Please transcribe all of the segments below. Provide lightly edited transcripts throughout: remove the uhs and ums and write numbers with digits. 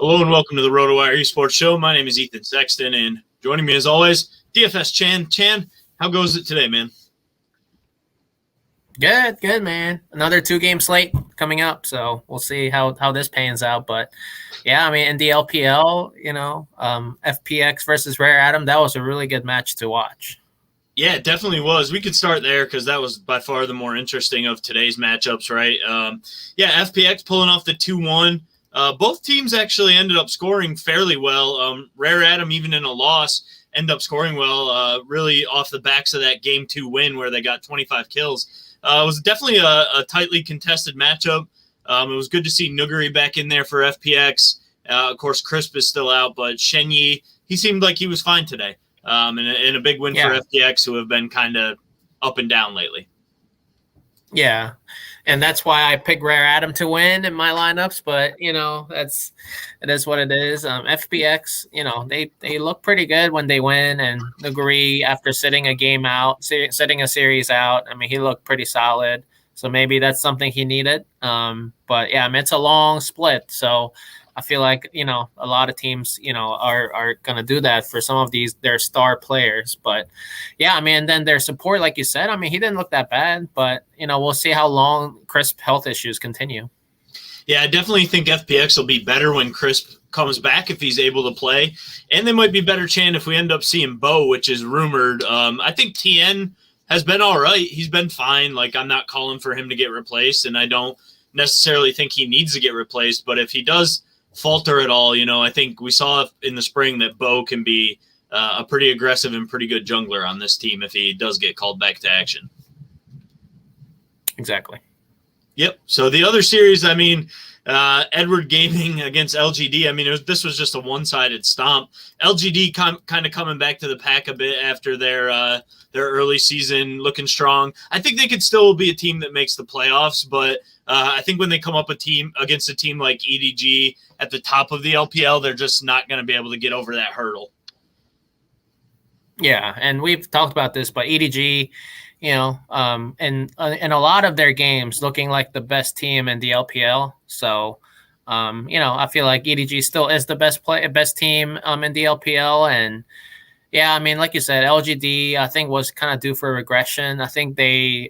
Hello and welcome to the RotoWire Esports Show. My name is Ethan Sexton, and joining me as always, DFS Chan. Chan, how goes it today, man? Good, man. Another 2-game slate coming up, so we'll see how this pans out. But yeah, I mean, in the LPL, FPX versus Rare Atom, that was a really good match to watch. Yeah, it definitely was. We could start there because that was by far the more interesting of today's matchups, right? FPX pulling off the 2-1. Both teams actually ended up scoring fairly well. Rare Atom, even in a loss, ended up scoring well, really off the backs of that Game 2 win where they got 25 kills. It was definitely a tightly contested matchup. It was good to see Nuguri back in there for FPX. Of course, Crisp is still out, but Shenyi, he seemed like he was fine today. And a big win for FPX, who have been kind of up and down lately. Yeah, and that's why I picked Rare Atom to win in my lineups. But it is what it is. FPX, they look pretty good when they win, and Nuguri, after sitting a series out, I mean, he looked pretty solid. So maybe that's something he needed. But yeah, I mean, it's a long split, so I feel like, a lot of teams, are going to do that for some of their star players. But yeah, I mean, then their support, like you said, I mean, he didn't look that bad, but, we'll see how long Crisp health issues continue. Yeah, I definitely think FPX will be better when Crisp comes back if he's able to play. And they might be better, Chan, if we end up seeing Bo, which is rumored. I think TN has been all right. He's been fine. Like, I'm not calling for him to get replaced, and I don't necessarily think he needs to get replaced. But if he does falter at all, I think we saw in the spring that Bo can be a pretty aggressive and pretty good jungler on this team if he does get called back to action. Exactly. Yep. So the other series, I mean, Edward Gaming against LGD. I mean, this was just a one-sided stomp. LGD kind of coming back to the pack a bit after their early season, looking strong. I think they could still be a team that makes the playoffs, but I think when they come up against a team like EDG at the top of the LPL, they're just not going to be able to get over that hurdle. Yeah, and we've talked about this, but EDG, and in a lot of their games looking like the best team in the LPL. So, I feel like EDG still is the best team in the LPL. And yeah, I mean, like you said, LGD I think was kind of due for regression. I think they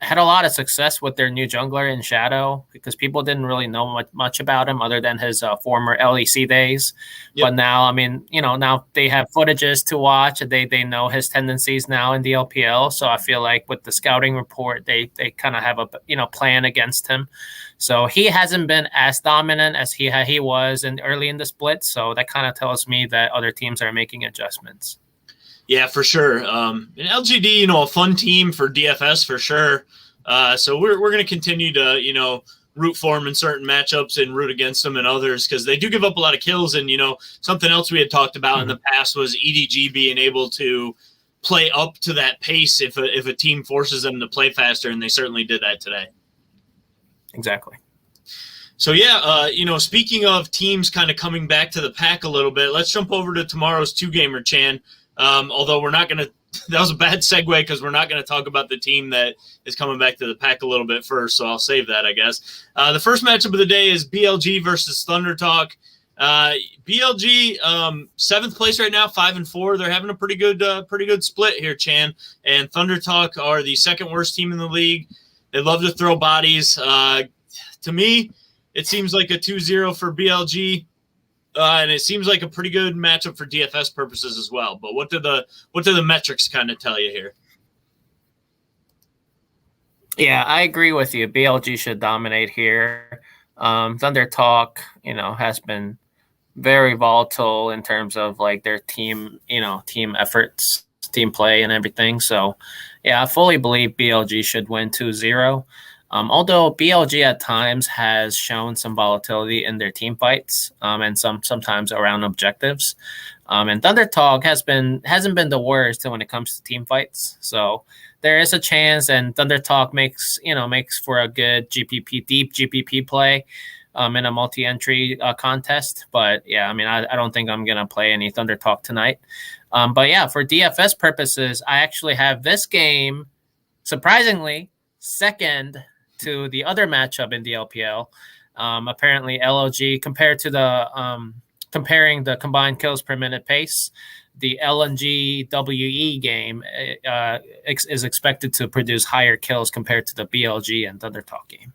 had a lot of success with their new jungler in Shadow because people didn't really know much about him other than his former LEC days. Yep. But now, I mean, now they have footages to watch. They know his tendencies now in the LPL. So I feel like with the scouting report, they kind of have a plan against him. So he hasn't been as dominant as he was early in the split. So that kind of tells me that other teams are making adjustments. Yeah, for sure. And LGD, a fun team for DFS for sure. So we're going to continue to, root for them in certain matchups and root against them in others because they do give up a lot of kills. And, something else we had talked about in the past was EDG being able to play up to that pace if a team forces them to play faster, and they certainly did that today. Exactly. So, yeah, speaking of teams kind of coming back to the pack a little bit, let's jump over to tomorrow's 2-gamer, Chan. Although we're not going to – that was a bad segue because we're not going to talk about the team that is coming back to the pack a little bit first, so I'll save that, I guess. The first matchup of the day is BLG versus Thunder Talk. BLG, 7th place right now, 5-4. They're having a pretty good split here, Chan. And Thunder Talk are the second worst team in the league. They love to throw bodies. To me, it seems like a 2-0 for BLG. And it seems like a pretty good matchup for DFS purposes as well. But what do the metrics kind of tell you here? Yeah, I agree with you. BLG should dominate here. Thunder Talk, has been very volatile in terms of like their team, team efforts, team play, and everything. So, yeah, I fully believe BLG should win 2-0. Although BLG at times has shown some volatility in their team fights and sometimes around objectives. And Thunder Talk hasn't been the worst when it comes to team fights. So there is a chance, and Thunder Talk makes for a good deep GPP play in a multi-entry contest. But yeah, I mean, I don't think I'm going to play any Thunder Talk tonight. But yeah, for DFS purposes, I actually have this game, surprisingly, second to the other matchup in the LPL. Apparently, LOG comparing the combined kills per minute pace, the LNG WE game is expected to produce higher kills compared to the BLG and Thundertalk game.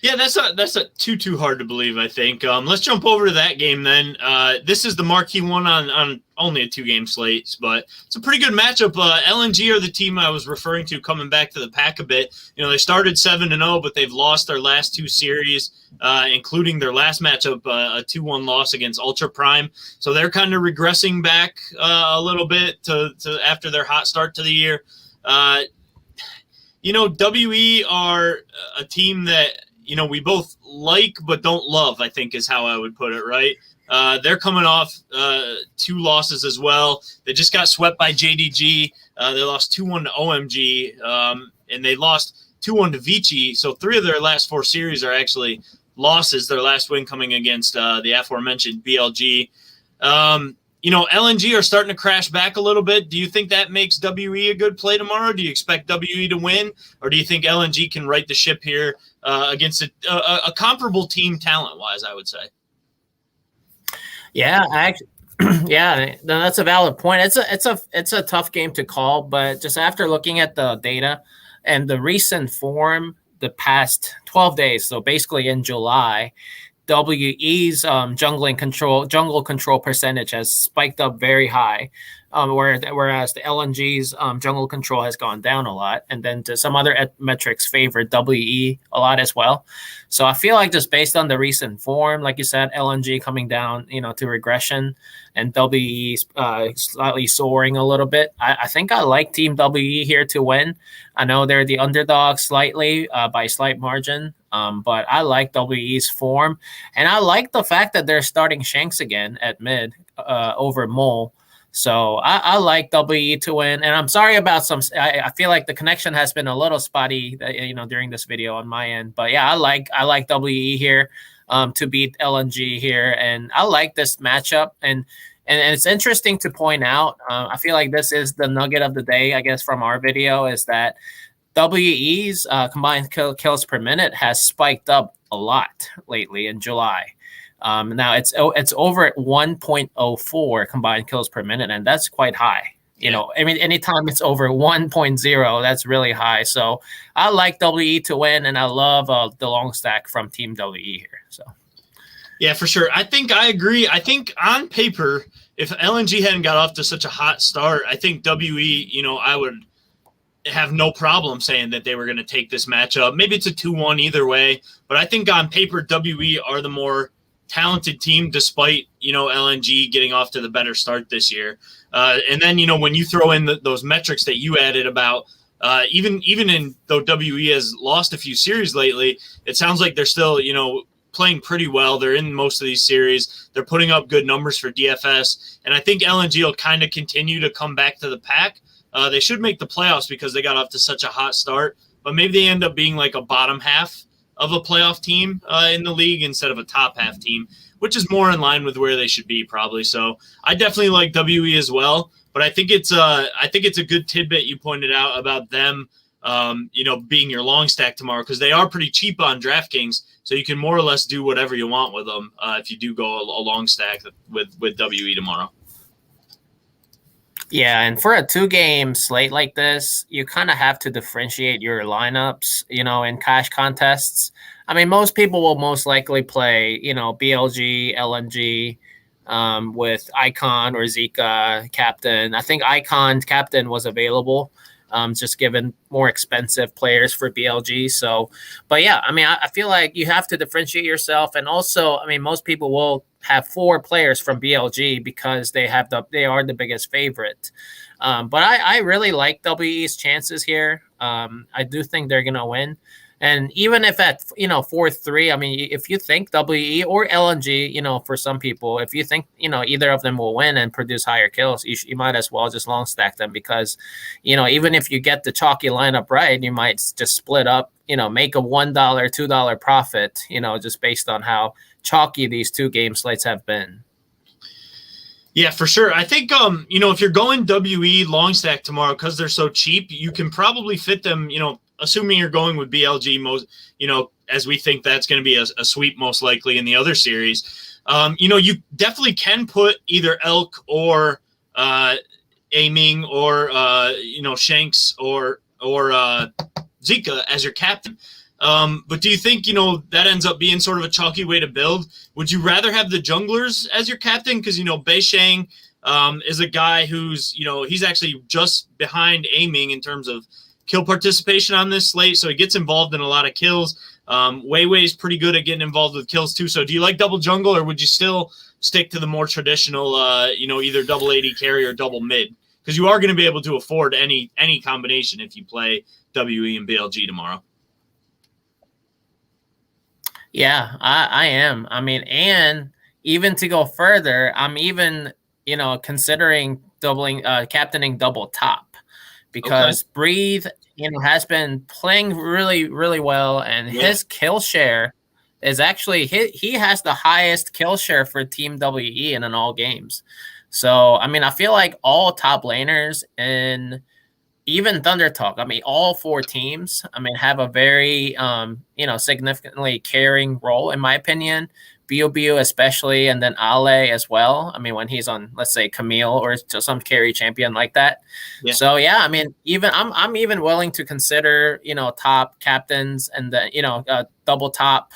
Yeah, that's not too hard to believe, I think. Let's jump over to that game then. This is the marquee one on only a 2-game slate, but it's a pretty good matchup. LNG are the team I was referring to coming back to the pack a bit. They started 7-0, but they've lost their last 2 series, including their last matchup, a 2-1 loss against Ultra Prime. So they're kind of regressing back a little bit to after their hot start to the year. WE are a team that we both like but don't love, I think is how I would put it, right? They're coming off 2 losses as well. They just got swept by JDG. They lost 2-1 to OMG, and they lost 2-1 to Vici. So 3 of their last 4 series are actually losses, their last win coming against the aforementioned BLG. LNG are starting to crash back a little bit. Do you think that makes WE a good play tomorrow? Do you expect WE to win? Or do you think LNG can right the ship here against a comparable team talent-wise, I would say? Yeah, that's a valid point. It's a tough game to call, but just after looking at the data and the recent form the past 12 days, so basically in July, WE's jungle control percentage has spiked up very high, whereas the LNG's jungle control has gone down a lot, and then some other metrics favor WE a lot as well. So I feel like just based on the recent form, like you said, LNG coming down, to regression, and WE slightly soaring a little bit. I think I like Team WE here to win. I know they're the underdog slightly by slight margin. But I like WE's form, and I like the fact that they're starting Shanks again at mid over Mole. So I like WE to win, and I'm sorry about I feel like the connection has been a little spotty, during this video on my end. But yeah, I like WE here to beat LNG here, and I like this matchup. And it's interesting to point out. I feel like this is the nugget of the day, I guess, from our video, is that WE's combined kills per minute has spiked up a lot lately in July. Now it's over at 1.04 combined kills per minute, and that's quite high. Anytime it's over 1.0, that's really high. So I like WE to win, and I love the long stack from Team WE here. So yeah, for sure. I think I agree. I think on paper, if LNG hadn't got off to such a hot start, I think WE, I would have no problem saying that they were going to take this matchup. Maybe it's a 2-1 either way, but I think on paper, WE are the more talented team despite, LNG getting off to the better start this year. And then, when you throw in those metrics that you added about even in though WE has lost a few series lately, it sounds like they're still, playing pretty well. They're in most of these series. They're putting up good numbers for DFS. And I think LNG will kind of continue to come back to the pack. They should make the playoffs because they got off to such a hot start, but maybe they end up being like a bottom half of a playoff team in the league instead of a top half team, which is more in line with where they should be probably. So I definitely like WE as well, but I think it's a good tidbit you pointed out about them, being your long stack tomorrow, because they are pretty cheap on DraftKings, so you can more or less do whatever you want with them if you do go a long stack with WE tomorrow. Yeah, and for a 2-game slate like this, you kind of have to differentiate your lineups, in cash contests. I mean, most people will most likely play, BLG, LNG with Icon or Zika Captain. I think Icon Captain was available, just given more expensive players for BLG. So, but yeah, I mean, I feel like you have to differentiate yourself. And also, I mean, most people will have 4 players from BLG because they are the biggest favorite. But I really like WE's chances here. I do think they're going to win. And even if at 4-3, I mean, if you think WE or LNG, for some people, if you think either of them will win and produce higher kills, you might as well just long stack them, because even if you get the chalky lineup right, you might just split up, make a $1, $2 profit, just based on how chalky these 2-game slates have been. Yeah, for sure. I think, if you're going WE long stack tomorrow, because they're so cheap, you can probably fit them, assuming you're going with BLG, most, as we think that's going to be a sweep most likely in the other series. You definitely can put either Elk or Aiming or Shanks or Zika as your captain. But do you think that ends up being sort of a chalky way to build? Would you rather have the junglers as your captain? Because Beishang is a guy who's he's actually just behind Aiming in terms of kill participation on this slate, so he gets involved in a lot of kills. Wei Wei's pretty good at getting involved with kills too. So do you like double jungle, or would you still stick to the more traditional, either double AD carry or double mid? Because you are going to be able to afford any combination if you play WE and BLG tomorrow. Yeah, I am. I mean, and even to go further, I'm even considering captaining double top, because Breathe has been playing really, really well, and his kill share is actually he has the highest kill share for Team WE in all games. So I mean, I feel like all top laners and even Thunder Talk, I mean, all 4 teams, I mean, have a very significantly carrying role in my opinion. Bio especially, and then Ale as well. I mean, when he's on, let's say, Camille or some carry champion like that. Yeah. So yeah, I mean, even I'm even willing to consider top captains and the double top,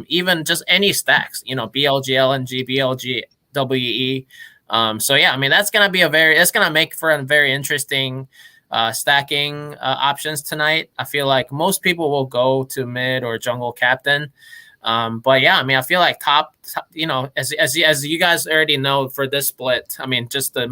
even just any stacks. BLG LNG, BLG WE. So yeah, I mean, that's gonna make for a very interesting stacking options tonight. I feel like most people will go to mid or jungle captain. But yeah, I mean, I feel like top as you guys already know for this split, I mean, just the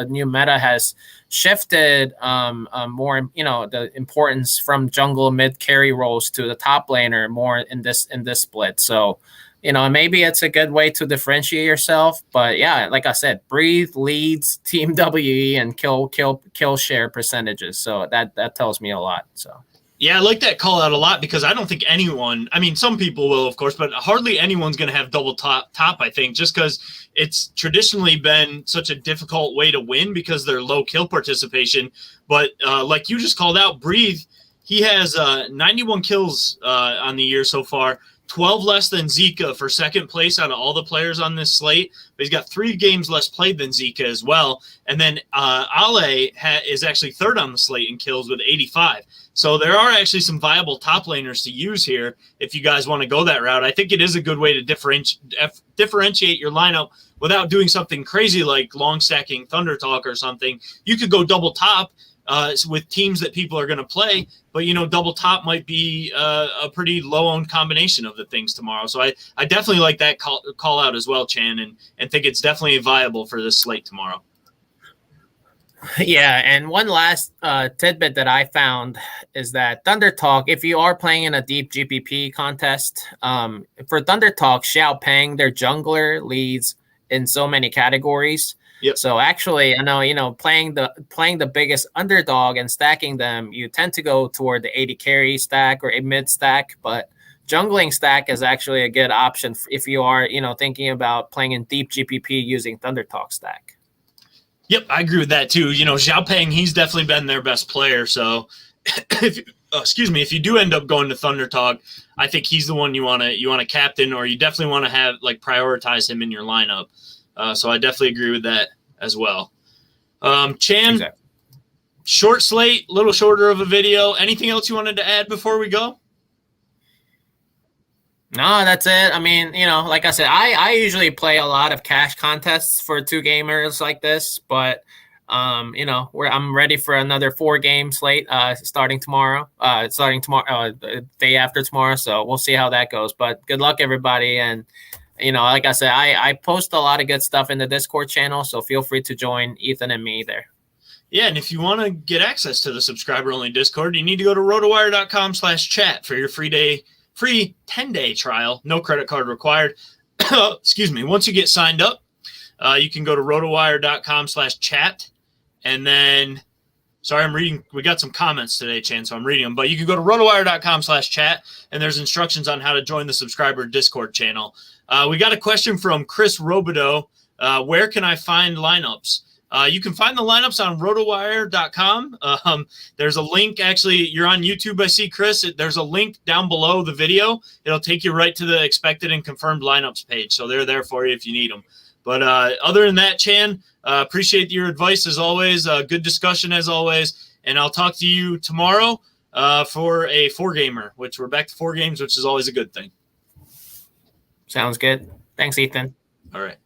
new meta has shifted more, the importance from jungle mid carry roles to the top laner more in this split. So, maybe it's a good way to differentiate yourself. But yeah, like I said, Breathe leads Team WE and kill share percentages. So that tells me a lot. So. Yeah, I like that call out a lot, because I don't think anyone, I mean, some people will, of course, but hardly anyone's going to have double top, I think, just because it's traditionally been such a difficult way to win because they're low kill participation. But like you just called out, Breathe, he has 91 kills on the year so far, 12 less than Zika for second place out of all the players on this slate. But he's got 3 games less played than Zika as well. And then Ale is actually third on the slate in kills with 85. So there are actually some viable top laners to use here if you guys want to go that route. I think it is a good way to differentiate your lineup without doing something crazy like long stacking Thunder Talk or something. You could go double top with teams that people are going to play, but double top might be a pretty low-owned combination of the things tomorrow. So I definitely like that call out as well, Chan, and think it's definitely viable for this slate tomorrow. Yeah, and one last tidbit that I found is that Thunder Talk, if you are playing in a deep GPP contest, for Thunder Talk, Xiaopeng, their jungler, leads in so many categories. Yep. So actually, I know, playing the biggest underdog and stacking them, you tend to go toward the 80 carry stack or a mid stack, but jungling stack is actually a good option if you are, thinking about playing in deep GPP using Thunder Talk stack. Yep, I agree with that too. Xiaopeng, he's definitely been their best player. So, if you do end up going to Thunder Talk, I think he's the one you want to captain, or you definitely want to have prioritize him in your lineup. So I definitely agree with that as well. Chan, exactly. Short slate, little shorter of a video. Anything else you wanted to add before we go? No, that's it. I mean, like I said, I usually play a lot of cash contests for 2 gamers like this, but I'm ready for another 4-game slate starting tomorrow, day after tomorrow. So we'll see how that goes. But good luck, everybody. And like I said, I post a lot of good stuff in the Discord channel, so feel free to join Ethan and me there. Yeah, and if you want to get access to the subscriber-only Discord, you need to go to rotowire.com/chat for your free 10-day trial, no credit card required. Excuse me. Once you get signed up, you can go to rotowire.com/chat. And then, sorry, I'm reading. We got some comments today, Chan, so I'm reading them. But you can go to rotowire.com/chat, and there's instructions on how to join the subscriber Discord channel. We got a question from Chris Robideau. Where can I find lineups? You can find the lineups on rotowire.com. There's a link. Actually, you're on YouTube, I see, Chris. There's a link down below the video. It'll take you right to the expected and confirmed lineups page. So they're there for you if you need them. But other than that, Chan, appreciate your advice as always. Good discussion as always. And I'll talk to you tomorrow for a 4-gamer, which we're back to 4 games, which is always a good thing. Sounds good. Thanks, Ethan. All right.